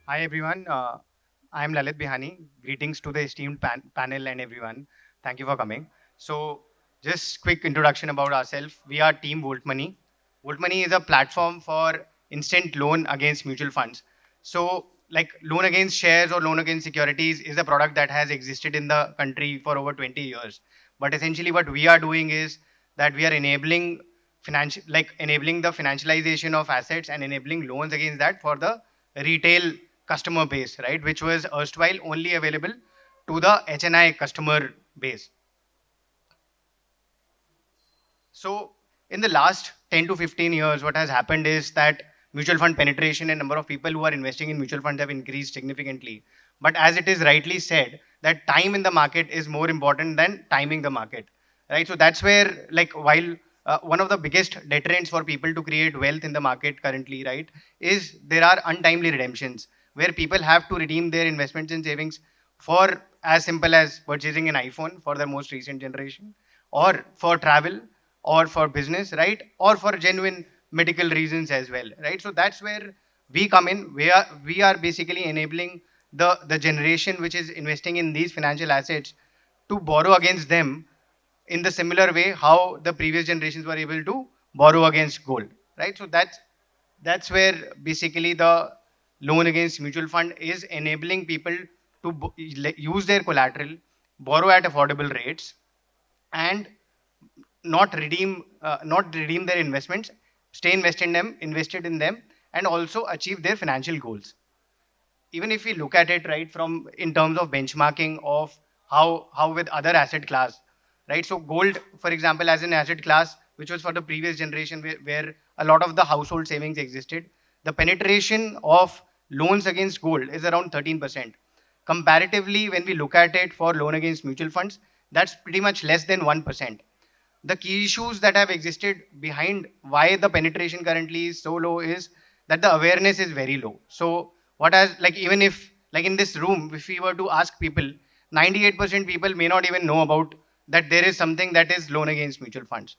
Hi everyone, I am Lalit Bihani. Greetings to the esteemed panel and everyone. Thank you for coming. So, just quick introduction about ourselves. We are Team Volt Money. Volt Money is a platform for instant loan against mutual funds. So, like loan against shares or loan against securities is a product that has existed in the country for over 20 years. But essentially, what we are doing is that we are enabling enabling the financialization of assets and enabling loans against that for the retail customer base, right, which was erstwhile only available to the HNI customer base. So in the last 10 to 15 years, what has happened is that mutual fund penetration and number of people who are investing in mutual funds have increased significantly. But as it is rightly said, that time in the market is more important than timing the market, right? So that's where, like, while one of the biggest deterrents for people to create wealth in the market currently, right, is there are untimely redemptions where people have to redeem their investments and savings for as simple as purchasing an iPhone for the most recent generation, or for travel, or for business, right, or for genuine medical reasons as well, right? So that's where we come in. We are basically enabling the generation which is investing in these financial assets to borrow against them in the similar way how the previous generations were able to borrow against gold, right? So that's where basically the loan against mutual fund is enabling people to use their collateral, borrow at affordable rates, and not redeem their investments, stay invested in them, and also achieve their financial goals. Even if we look at it, right, from in terms of benchmarking of how with other asset class, right? So gold, for example, as an asset class which was for the previous generation, where a lot of the household savings existed, the penetration of loans against gold is around 13%. Comparatively, when we look at it for loan against mutual funds, that's pretty much less than 1%. The key issues that have existed behind why the penetration currently is so low is that the awareness is very low. So what has, like, even if, like, in this room, if we were to ask people, 98% people may not even know about that there is something that is loan against mutual funds.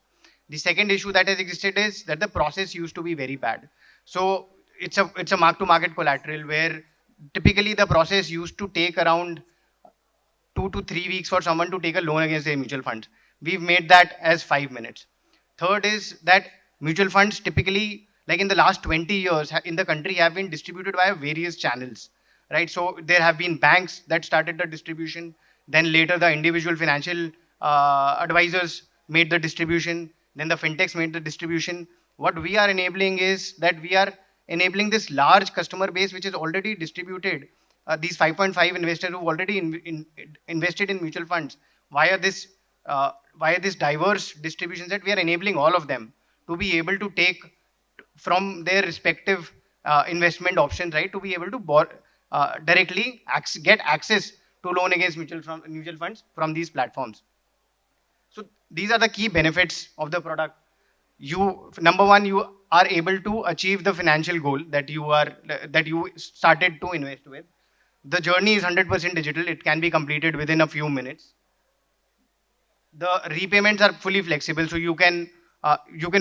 The second issue that has existed is that the process used to be very bad. So it's a mark to market collateral where typically the process used to take around 2 to 3 weeks for someone to take a loan against their mutual funds. We've made that as 5 minutes. Third is that mutual funds typically, like in the last 20 years in the country, have been distributed via various channels, right? So there have been banks that started the distribution. Then later the individual financial advisors made the distribution. Then the fintechs made the distribution. What we are enabling is that we are enabling this large customer base which is already distributed, these 5.5 investors who already invested in mutual funds via this via this diverse distribution set. We are enabling all of them to be able to take from their respective investment options, right, to be able to directly get access to loan against mutual funds from these platforms. So these are the key benefits of the product. You, number one, you are able to achieve the financial goal that you started to invest with. The journey is 100% digital. It can be completed within a few minutes. The repayments are fully flexible, so you can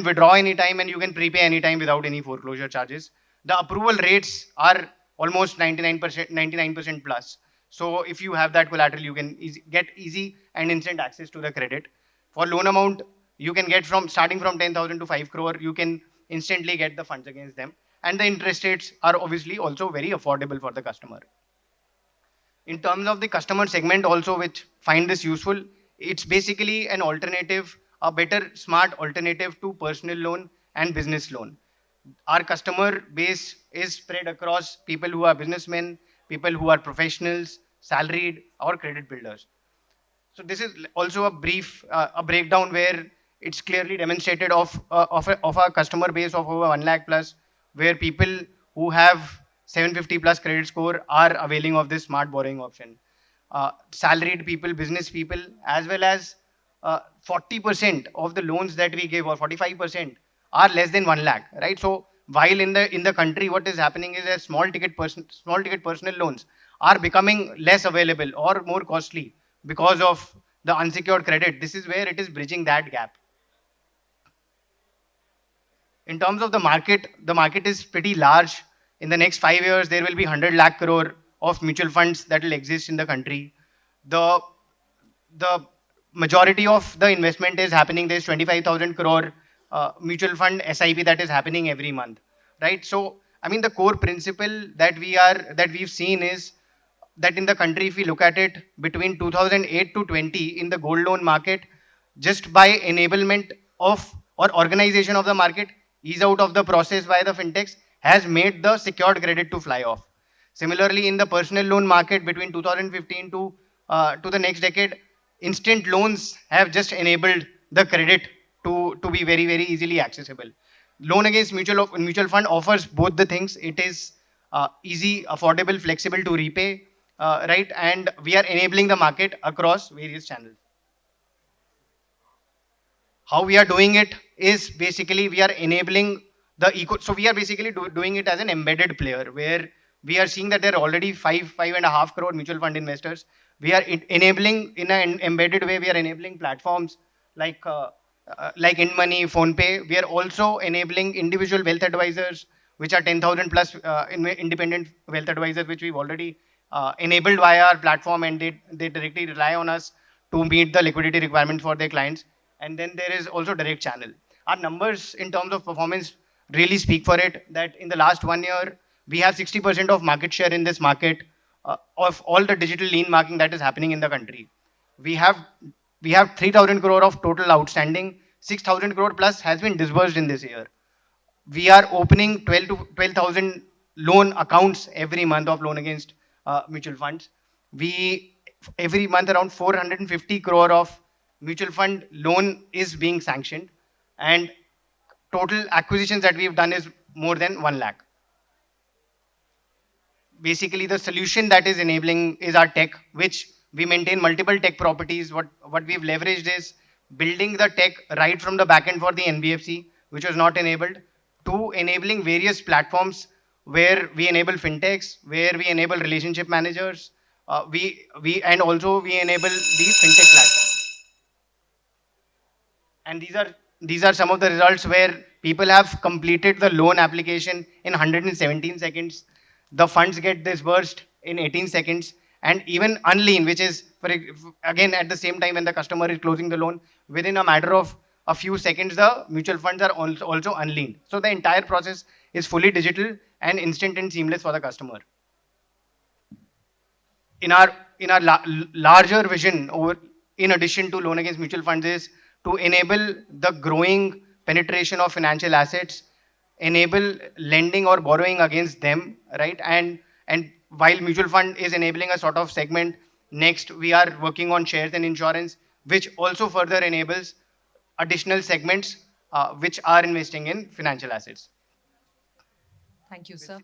withdraw anytime and you can prepay anytime without any foreclosure charges. The approval rates are almost 99%, 99% plus. So if you have that collateral, you can get easy and instant access to the credit. For loan amount, you can get from starting from 10,000 to 5 crore, you can instantly get the funds against them. And the interest rates are obviously also very affordable for the customer. In terms of the customer segment also which find this useful, it's basically an alternative, a better smart alternative to personal loan and business loan. Our customer base is spread across people who are businessmen, people who are professionals, salaried, or credit builders. So this is also a brief a breakdown where it's clearly demonstrated of a customer base of over 1 lakh plus, where people who have 750 plus credit score are availing of this smart borrowing option. Salaried people, business people, as well as 40% of the loans that we give, or 45%, are less than 1 lakh, right? So while in the country, what is happening is that small ticket personal loans are becoming less available or more costly because of the unsecured credit. This is where it is bridging that gap. In terms of the market is pretty large. In the next 5 years, there will be 100 lakh crore of mutual funds that will exist in the country. The the majority of the investment is happening. There's 25,000 crore mutual fund SIP that is happening every month, right? So, I mean, the core principle that we've seen is that in the country, if we look at it, between 2008 to 20 in the gold loan market, just by enablement of or organization of the market, ease out of the process by the fintechs has made the secured credit to fly off. Similarly, in the personal loan market between 2015 to the next decade, instant loans have just enabled the credit to be very, very easily accessible. Loan against mutual fund offers both the things. It is easy, affordable, flexible to repay, right? And we are enabling the market across various channels. How we are doing it is basically we are enabling the eco. So we are basically doing it as an embedded player where we are seeing that there are already 5.5 crore mutual fund investors. We are enabling in an embedded way. We are enabling platforms like like InMoney, PhonePe. We are also enabling individual wealth advisors, which are 10,000 plus independent wealth advisors, which we've already enabled via our platform, and they directly rely on us to meet the liquidity requirements for their clients. And then there is also direct channel. Our numbers in terms of performance really speak for it, that in the last 1 year we have 60% of market share in this market, of all the digital lean marketing that is happening in the country. We have we have 3,000 crore of total outstanding. 6,000 crore plus has been disbursed in this year. We are opening 12 to 12,000 loan accounts every month of loan against mutual funds. We every month around 450 crore of mutual fund loan is being sanctioned, and total acquisitions that we've done is more than 1 lakh. Basically, the solution that is enabling is our tech, which we maintain multiple tech properties. What we've leveraged is building the tech right from the backend for the NBFC, which was not enabled, to enabling various platforms where we enable fintechs, where we enable relationship managers, we and also we enable these fintech platforms. And these are some of the results where people have completed the loan application in 117 seconds. The funds get disbursed in 18 seconds. And even unlean, which is again at the same time when the customer is closing the loan, within a matter of a few seconds the mutual funds are also unleaned. So the entire process is fully digital and instant and seamless for the customer. In our larger vision, over in addition to loan against mutual funds, is to enable the growing penetration of financial assets, enable lending or borrowing against them, right? And while mutual fund is enabling a sort of segment, next we are working on shares and insurance, which also further enables additional segments which are investing in financial assets. Thank you, sir.